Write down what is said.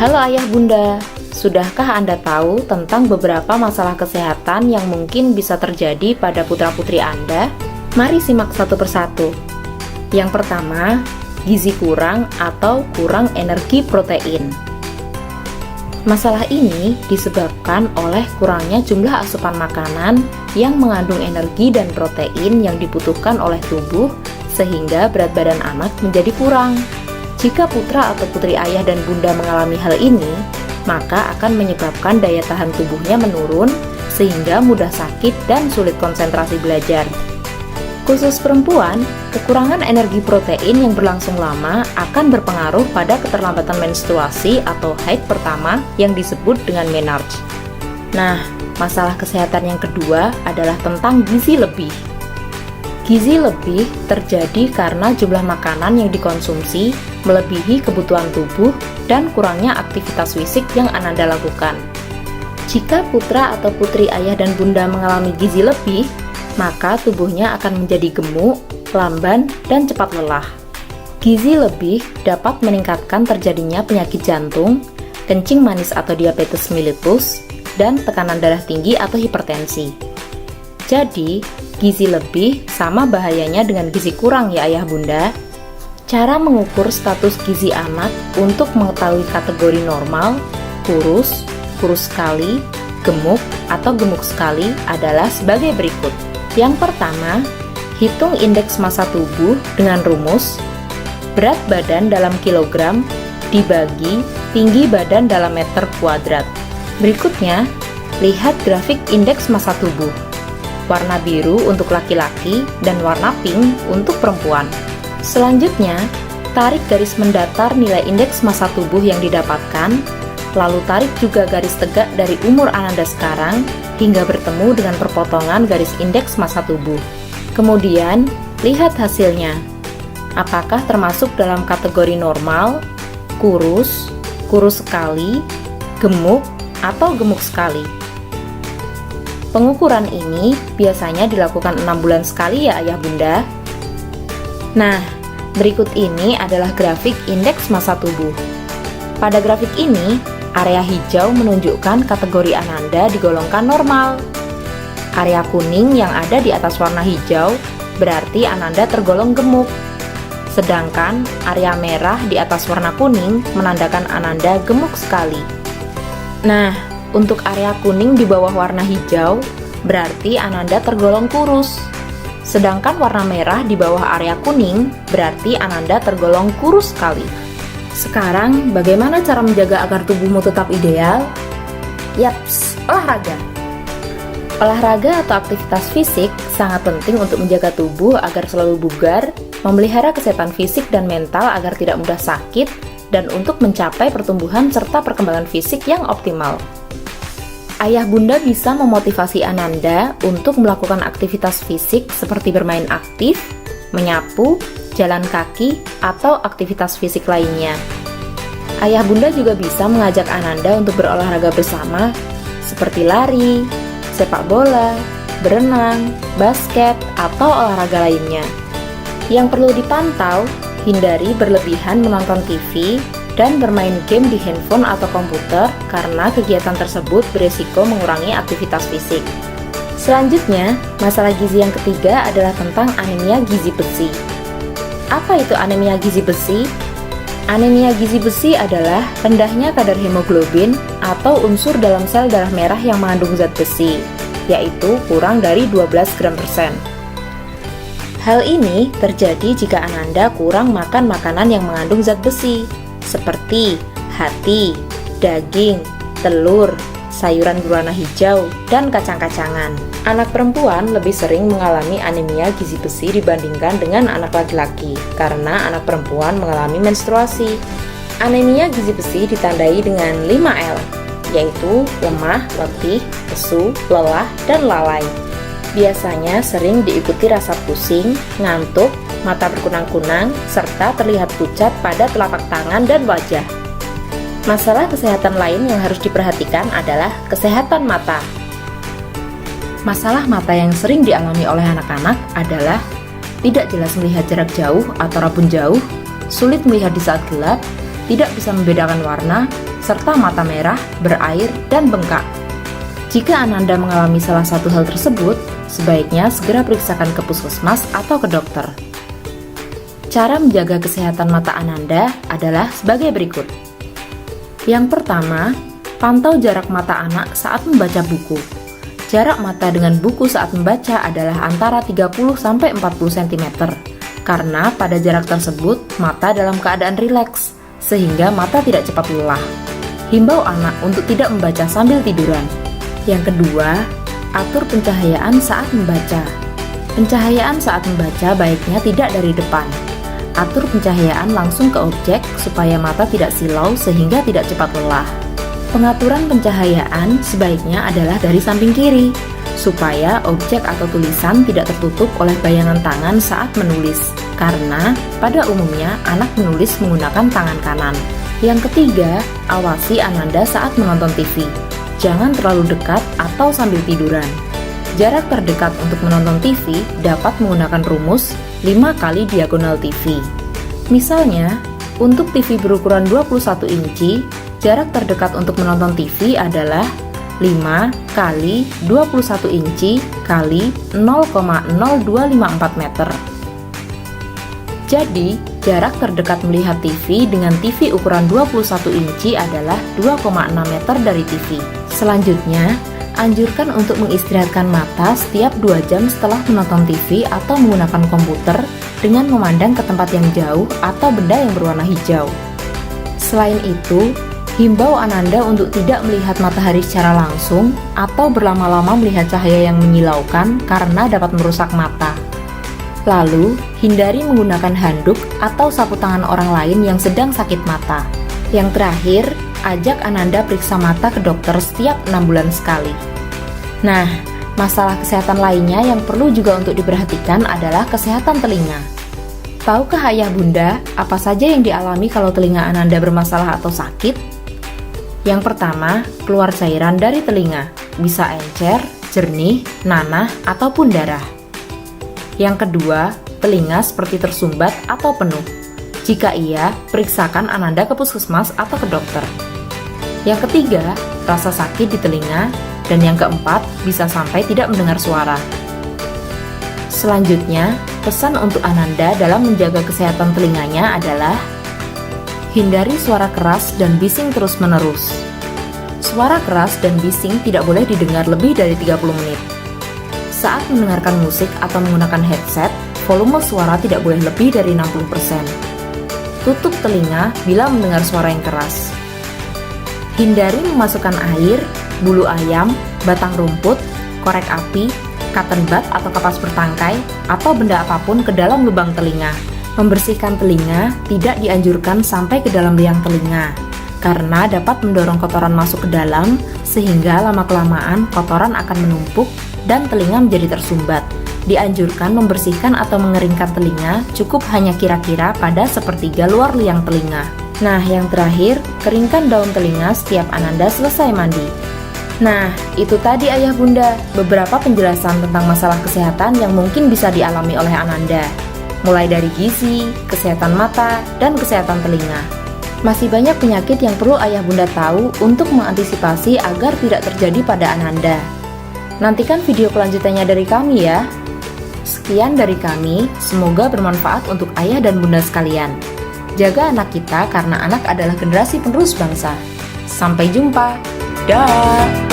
Halo Ayah Bunda, sudahkah Anda tahu tentang beberapa masalah kesehatan yang mungkin bisa terjadi pada putra-putri Anda? Mari simak satu persatu. Yang pertama, gizi kurang atau kurang energi protein. Masalah ini disebabkan oleh kurangnya jumlah asupan makanan yang mengandung energi dan protein yang dibutuhkan oleh tubuh, sehingga berat badan anak menjadi kurang. Jika putra atau putri ayah dan bunda mengalami hal ini, maka akan menyebabkan daya tahan tubuhnya menurun, sehingga mudah sakit dan sulit konsentrasi belajar. Khusus perempuan, kekurangan energi protein yang berlangsung lama akan berpengaruh pada keterlambatan menstruasi atau haid pertama yang disebut dengan menarche. Nah, masalah kesehatan yang kedua adalah tentang gizi lebih. Gizi lebih terjadi karena jumlah makanan yang dikonsumsi melebihi kebutuhan tubuh dan kurangnya aktivitas fisik yang Ananda lakukan. Jika putra atau putri ayah dan bunda mengalami gizi lebih, maka tubuhnya akan menjadi gemuk, lamban, dan cepat lelah. Gizi lebih dapat meningkatkan terjadinya penyakit jantung, kencing manis atau diabetes mellitus, dan tekanan darah tinggi atau hipertensi. Jadi, gizi lebih sama bahayanya dengan gizi kurang ya ayah bunda. Cara mengukur status gizi anak untuk mengetahui kategori normal, kurus, kurus sekali, gemuk, atau gemuk sekali adalah sebagai berikut. Yang pertama, hitung indeks massa tubuh dengan rumus berat badan dalam kilogram dibagi tinggi badan dalam meter kuadrat. Berikutnya, lihat grafik indeks massa tubuh. Warna biru untuk laki-laki dan warna pink untuk perempuan. Selanjutnya, tarik garis mendatar nilai indeks massa tubuh yang didapatkan, lalu tarik juga garis tegak dari umur Ananda sekarang hingga bertemu dengan perpotongan garis indeks massa tubuh. Kemudian, lihat hasilnya. Apakah termasuk dalam kategori normal, kurus, kurus sekali, gemuk, atau gemuk sekali? Pengukuran ini biasanya dilakukan 6 bulan sekali ya ayah bunda. Nah, berikut ini adalah grafik indeks massa tubuh. Pada grafik ini, area hijau menunjukkan kategori Ananda digolongkan normal. Area kuning yang ada di atas warna hijau berarti Ananda tergolong gemuk. Sedangkan area merah di atas warna kuning menandakan Ananda gemuk sekali. Nah, untuk area kuning di bawah warna hijau berarti Ananda tergolong kurus. Sedangkan warna merah di bawah area kuning berarti Ananda tergolong kurus sekali. Sekarang, bagaimana cara menjaga agar tubuhmu tetap ideal? Yaps, olahraga. Olahraga atau aktivitas fisik sangat penting untuk menjaga tubuh agar selalu bugar, memelihara kesehatan fisik dan mental agar tidak mudah sakit, dan untuk mencapai pertumbuhan serta perkembangan fisik yang optimal. Ayah bunda bisa memotivasi Ananda untuk melakukan aktivitas fisik seperti bermain aktif, menyapu, jalan kaki, atau aktivitas fisik lainnya. Ayah bunda juga bisa mengajak Ananda untuk berolahraga bersama seperti lari, sepak bola, berenang, basket, atau olahraga lainnya. Yang perlu dipantau, hindari berlebihan menonton TV dan bermain game di handphone atau komputer karena kegiatan tersebut beresiko mengurangi aktivitas fisik. Selanjutnya, masalah gizi yang ketiga adalah tentang anemia gizi besi. Apa itu anemia gizi besi? Anemia gizi besi adalah rendahnya kadar hemoglobin atau unsur dalam sel darah merah yang mengandung zat besi, yaitu kurang dari 12 gram persen. Hal ini terjadi jika Ananda kurang makan makanan yang mengandung zat besi, seperti hati, daging, telur, sayuran berwarna hijau, dan kacang-kacangan. Anak perempuan lebih sering mengalami anemia gizi besi dibandingkan dengan anak laki-laki, karena anak perempuan mengalami menstruasi. Anemia gizi besi ditandai dengan 5L, yaitu lemah, letih, lesu, lelah, dan lalai. Biasanya sering diikuti rasa pusing, ngantuk, mata berkunang-kunang, serta terlihat pucat pada telapak tangan dan wajah. Masalah kesehatan lain yang harus diperhatikan adalah kesehatan mata. Masalah mata yang sering dialami oleh anak-anak adalah tidak jelas melihat jarak jauh atau rabun jauh, sulit melihat di saat gelap, tidak bisa membedakan warna, serta mata merah, berair, dan bengkak. Jika Ananda mengalami salah satu hal tersebut, sebaiknya segera periksakan ke puskesmas atau ke dokter. Cara menjaga kesehatan mata Ananda adalah sebagai berikut. Yang pertama, pantau jarak mata anak saat membaca buku. Jarak mata dengan buku saat membaca adalah antara 30-40 cm, karena pada jarak tersebut mata dalam keadaan rileks, sehingga mata tidak cepat lelah. Himbau anak untuk tidak membaca sambil tiduran. Yang kedua, atur pencahayaan saat membaca. Pencahayaan saat membaca baiknya tidak dari depan. Atur pencahayaan langsung ke objek supaya mata tidak silau sehingga tidak cepat lelah. Pengaturan pencahayaan sebaiknya adalah dari samping kiri, supaya objek atau tulisan tidak tertutup oleh bayangan tangan saat menulis, karena pada umumnya anak menulis menggunakan tangan kanan. Yang ketiga, awasi Ananda saat menonton TV. Jangan terlalu dekat atau sambil tiduran. Jarak terdekat untuk menonton TV dapat menggunakan rumus 5 kali diagonal TV. Misalnya, untuk TV berukuran 21 inci, jarak terdekat untuk menonton TV adalah 5 kali 21 inci kali 0,0254 meter. Jadi, jarak terdekat melihat TV dengan TV ukuran 21 inci adalah 2,6 meter dari TV. Selanjutnya, anjurkan untuk mengistirahatkan mata setiap 2 jam setelah menonton TV atau menggunakan komputer dengan memandang ke tempat yang jauh atau benda yang berwarna hijau. Selain itu, himbau Ananda untuk tidak melihat matahari secara langsung atau berlama-lama melihat cahaya yang menyilaukan karena dapat merusak mata. Lalu, hindari menggunakan handuk atau sapu tangan orang lain yang sedang sakit mata. Yang terakhir, ajak Ananda periksa mata ke dokter setiap 6 bulan sekali. Nah, masalah kesehatan lainnya yang perlu juga untuk diperhatikan adalah kesehatan telinga. Tahukah ayah bunda apa saja yang dialami kalau telinga Ananda bermasalah atau sakit? Yang pertama, keluar cairan dari telinga, bisa encer, jernih, nanah, ataupun darah. Yang kedua, telinga seperti tersumbat atau penuh. Jika iya, periksakan Ananda ke puskesmas atau ke dokter. Yang ketiga, rasa sakit di telinga. Dan yang keempat, bisa sampai tidak mendengar suara. Selanjutnya, pesan untuk Ananda dalam menjaga kesehatan telinganya adalah hindari suara keras dan bising terus-menerus. Suara keras dan bising tidak boleh didengar lebih dari 30 menit. Saat mendengarkan musik atau menggunakan headset, volume suara tidak boleh lebih dari 60%. Tutup telinga bila mendengar suara yang keras. Hindari memasukkan air, bulu ayam, batang rumput, korek api, cotton bud atau kapas bertangkai, atau benda apapun ke dalam lubang telinga. Membersihkan telinga tidak dianjurkan sampai ke dalam liang telinga, karena dapat mendorong kotoran masuk ke dalam, sehingga lama-kelamaan kotoran akan menumpuk dan telinga menjadi tersumbat. Dianjurkan membersihkan atau mengeringkan telinga cukup hanya kira-kira pada sepertiga luar liang telinga. Nah, yang terakhir, keringkan daun telinga setiap Ananda selesai mandi. Nah, itu tadi ayah bunda, beberapa penjelasan tentang masalah kesehatan yang mungkin bisa dialami oleh Ananda. Mulai dari gizi, kesehatan mata, dan kesehatan telinga. Masih banyak penyakit yang perlu ayah bunda tahu untuk mengantisipasi agar tidak terjadi pada Ananda. Nantikan video kelanjutannya dari kami ya. Sekian dari kami, semoga bermanfaat untuk ayah dan bunda sekalian. Jaga anak kita karena anak adalah generasi penerus bangsa. Sampai jumpa. Dah.